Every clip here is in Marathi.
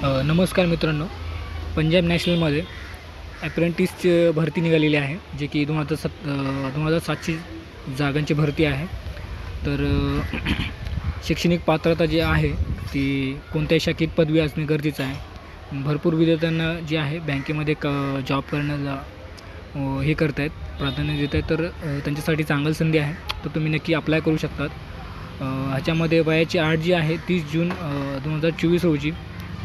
नमस्कार मित्रांनो. पंजाब नॅशनलमध्ये ॲप्रेंटिसची भरती निघालेली आहे, जे की 2700 जागांची भरती आहे. तर शैक्षणिक पात्रता जी आहे ती कोणत्याही शाखेत पदवी असणे गरजेचं आहे. भरपूर विद्यार्थ्यांना जे आहे बँकेमध्ये जॉब करण्याला हे करत आहेत, प्राधान्य देत आहेत. तर त्यांच्यासाठी चांगली संधी आहे, तर तुम्ही नक्की अप्लाय करू शकतात. ह्याच्यामध्ये वयाची अट जी आहे 30 जून 2024 रोजी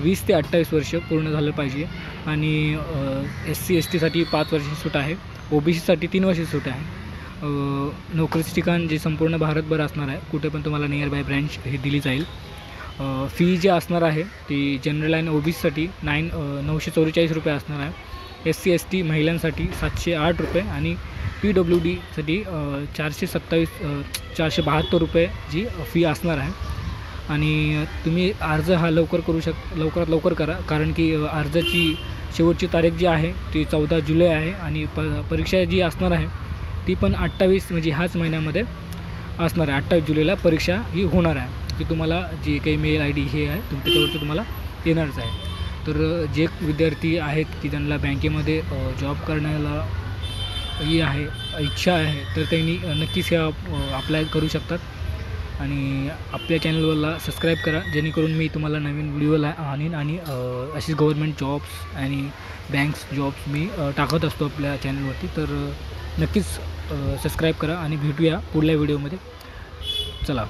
20 ते 28 वर्ष पूर्ण झालं पाहिजे. आणि SC STसाठी 5 वर्षाची सूट आहे. OBCसाठी 3 वर्षाची सूट आहे. नोकरीचं ठिकाण जे संपूर्ण भारतभर असणार आहे, कुठे पण तुम्हाला नियर बाय ब्रँच हे दिली जाईल. फी जी असणार आहे ती जनरल आणि OBCसाठी 944 रुपये असणार आहे. SC ST महिलांसाठी 708 रुपये आणि PWDसाठी 472 रुपये जी फी असणार आहे. आणि तुम्ही अर्ज हा लवकरात लवकर करा, कारण की अर्जाची शेवटची तारीख जी आहे ती 14 जुलै आहे. आणि परीक्षा जी असणार आहे ती पण 28 म्हणजे ह्याच महिन्यामध्ये असणार आहे. 28 जुलैला परीक्षा ही होणार आहे. की तुम्हाला जे काही मेल ID हे आहे त्याच्यावरती तुम्हाला येणारच आहे. तर जे विद्यार्थी आहेत की त्यांना बँकेमध्ये जॉब करण्याला ही आहे इच्छा आहे, तर त्यांनी नक्कीच ह्या अप्लाय करू शकतात. आणि आपल्या चॅनलला सबस्क्राईब करा, जेणेकरून मी तुम्हाला नवीन व्हिडिओ आणीन. आणि अशीच गव्हर्नमेंट जॉब्स आणि बँक्स जॉब्स मी टाकत असतो आपल्या चॅनलवरती. तर नक्कीच सबस्क्राईब करा आणि भेटूया पुढल्या व्हिडिओमध्ये. चला.